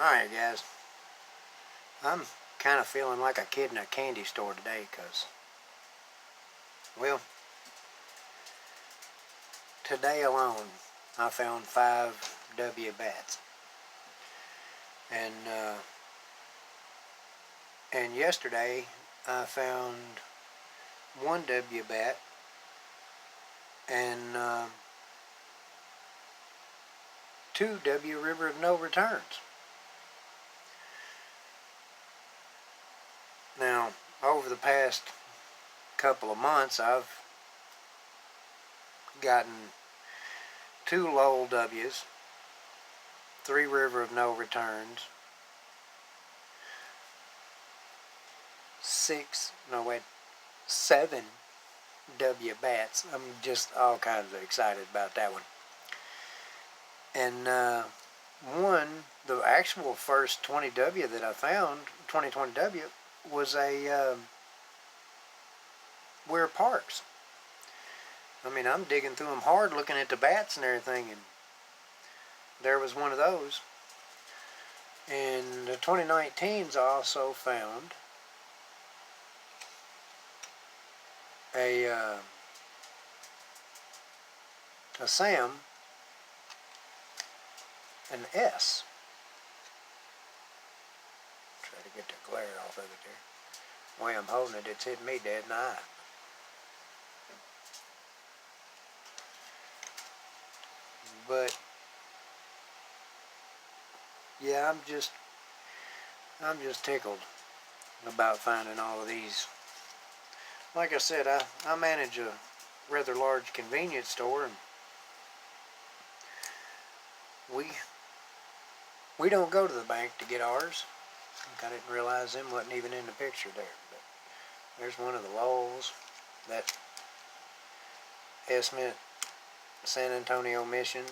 Alright guys, I'm kind of feeling like a kid in a candy store today because, well, today alone I found 5 W bats. And yesterday I found 1 W bat and 2 W River of No Returns. Now, over the past couple of months, I've gotten 2 Lowell W's, 3 River of No Returns, 7 W bats. I'm just all kinds of excited about that one. And the actual first 20W that I found, 2020W, was a Weir Parks. I mean, I'm digging through them hard looking at the bats and everything, and there was one of those. And the 2019s I also found a Sam, an S. Try to get the glare off of it there. The way I'm holding it, it's hitting me dead in the eye. But yeah, I'm just tickled about finding all of these. Like I said, I manage a rather large convenience store, and we don't go to the bank to get ours. I didn't realize them wasn't even in the picture there. But there's one of the Lowells. That S meant San Antonio Missions.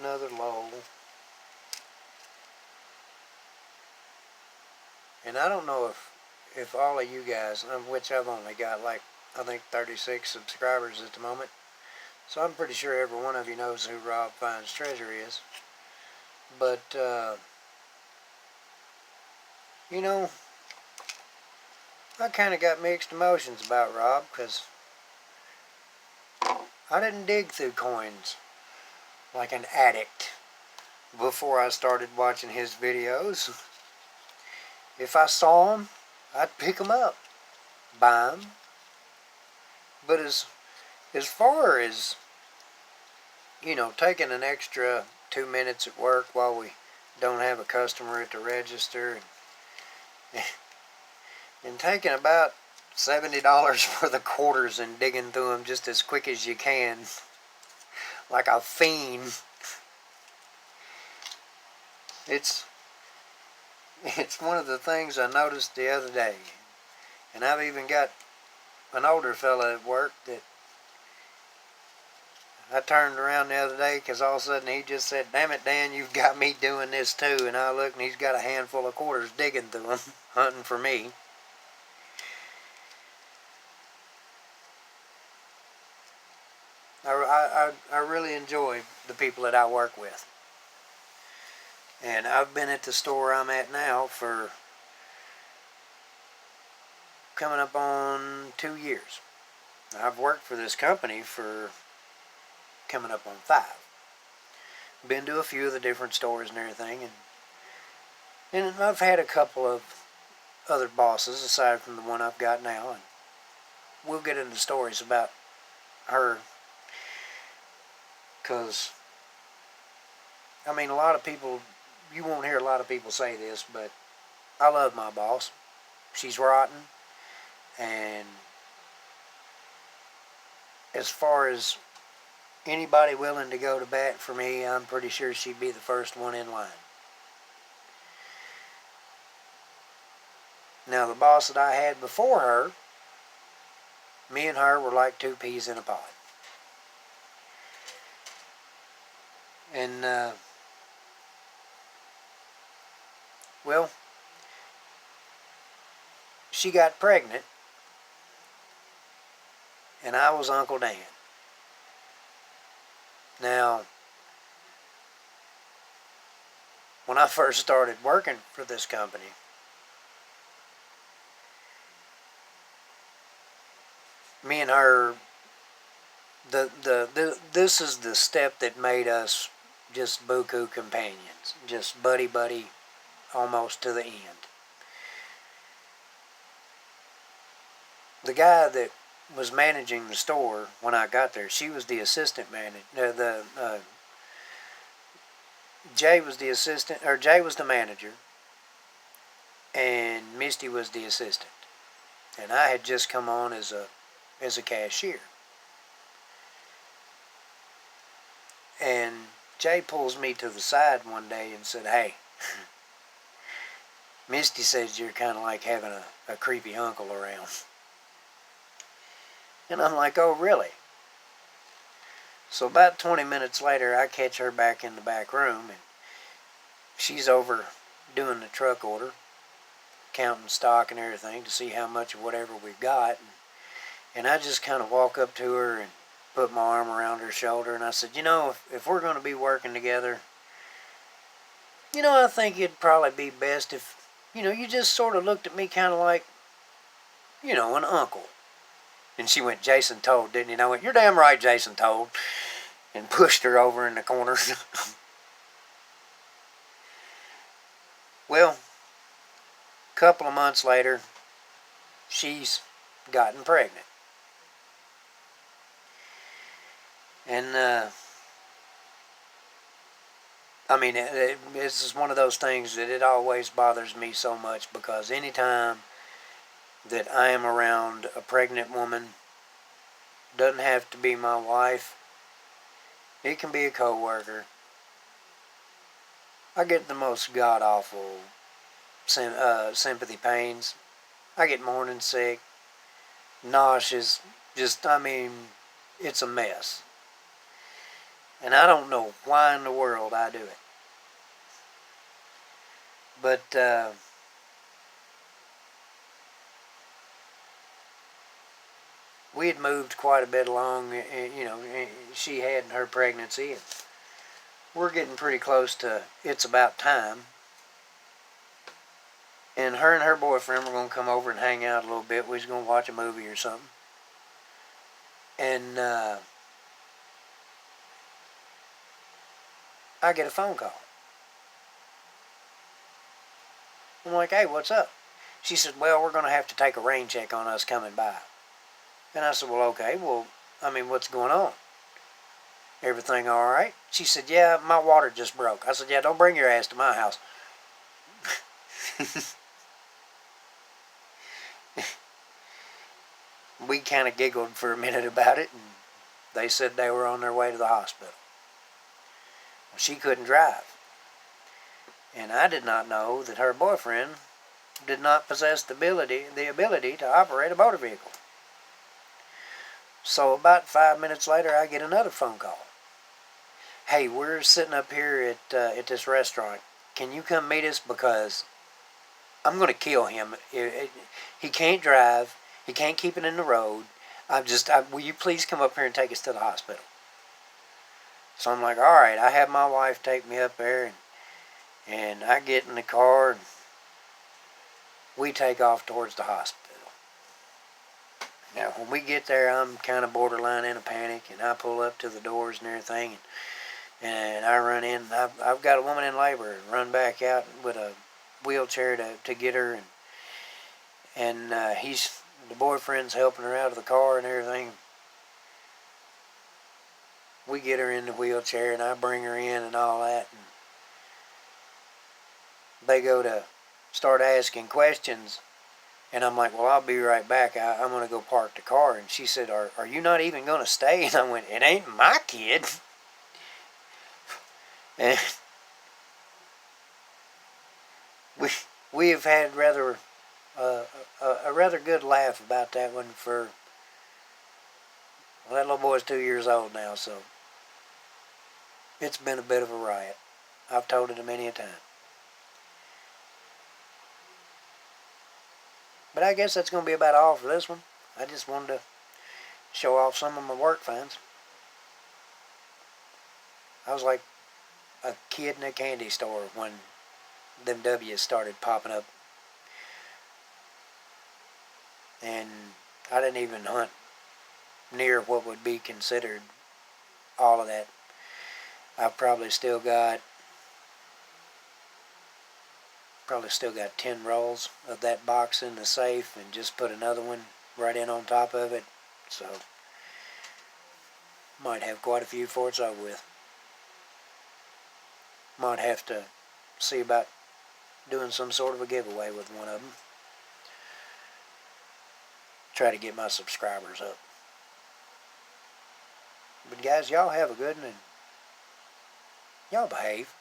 Another Lowell. And I don't know if all of you guys, which I've only got like, I think 36 subscribers at the moment, so I'm pretty sure every one of you knows who Rob Finds Treasure is. But, you know, I kind of got mixed emotions about Rob, because I didn't dig through coins like an addict before I started watching his videos. If I saw them, I'd pick them up, buy them. But as far as, you know, taking an extra 2 minutes at work while we don't have a customer at the register, and taking about $70 for the quarters and digging through them just as quick as you can, like a fiend. It's one of the things I noticed the other day. And I've even got an older fella at work that I turned around the other day because all of a sudden he just said, "Damn it, Dan, you've got me doing this too." And I looked and he's got a handful of quarters digging through them, hunting for me. I really enjoy the people that I work with. And I've been at the store I'm at now for coming up on 2 years. I've worked for this company for coming up on 5. Been to a few of the different stores and everything, and I've had a couple of other bosses aside from the one I've got now, and we'll get into stories about her, because I mean, a lot of people, you won't hear a lot of people say this, but I love my boss. She's rotten, and as far as anybody willing to go to bat for me, I'm pretty sure she'd be the first one in line. Now, the boss that I had before her, me and her were like 2 peas in a pod. And, well, she got pregnant, and I was Uncle Dan. Now, when I first started working for this company, me and her, this is the step that made us just buku companions, just buddy almost to the end. The guy that was managing the store when I got there, she was the assistant manager. Jay was the assistant, or Jay was the manager, and Misty was the assistant. And I had just come on as a cashier. And Jay pulls me to the side one day and said, "Hey, Misty says you're kind of like having a creepy uncle around." And I'm like, "Oh, really?" So about 20 minutes later, I catch her back in the back room, and she's over doing the truck order, counting stock and everything to see how much of whatever we've got. And I just kind of walk up to her and put my arm around her shoulder, and I said, if we're going to be working together, I think it'd probably be best if, you just sort of looked at me kind of like, an uncle. And she went, "Jason told, didn't he?" And I went, "You're damn right, Jason told," and pushed her over in the corner. Well, a couple of months later, she's gotten pregnant. And, this is one of those things that it always bothers me so much, because anytime that I am around a pregnant woman, doesn't have to be my wife, it can be a co-worker, I get the most god-awful sympathy pains. I get morning sick, nauseous, it's a mess. And I don't know why in the world I do it. But, we had moved quite a bit along, she had in her pregnancy, and we're getting pretty close to it's about time. And her boyfriend were going to come over and hang out a little bit. We was going to watch a movie or something. And I get a phone call. I'm like, "Hey, what's up?" She said, "Well, we're going to have to take a rain check on us coming by." And I said, "Well, okay, what's going on? Everything all right?" She said, "Yeah, my water just broke." I said, "Yeah, don't bring your ass to my house." We kind of giggled for a minute about it, and they said they were on their way to the hospital. Well, she couldn't drive. And I did not know that her boyfriend did not possess the ability to operate a motor vehicle. So about 5 minutes later, I get another phone call. "Hey, we're sitting up here at this restaurant. Can you come meet us, because I'm going to kill him. He can't drive. He can't keep it in the road. Will you please come up here and take us to the hospital?" So I'm like, "All right." I have my wife take me up there, and I get in the car, and we take off towards the hospital. Now, when we get there, I'm kind of borderline in a panic, and I pull up to the doors and everything, and I run in. I've got a woman in labor, and run back out with a wheelchair to get her, and the boyfriend's helping her out of the car and everything. We get her in the wheelchair, and I bring her in and all that, and they go to start asking questions, and I'm like, "Well, I'll be right back. I'm going to go park the car." And she said, Are you not even going to stay?" And I went, "It ain't my kid." And we have had a rather good laugh about that one that little boy's 2 years old now, so it's been a bit of a riot. I've told it many a time. But I guess that's going to be about all for this one. I just wanted to show off some of my work finds. I was like a kid in a candy store when them W's started popping up. And I didn't even hunt near what would be considered all of that. I've probably still got 10 rolls of that box in the safe, and just put another one right in on top of it. So might have quite a few for it's over with. Might have to see about doing some sort of a giveaway with one of them. Try to get my subscribers up. But guys, y'all have a good one, and y'all behave.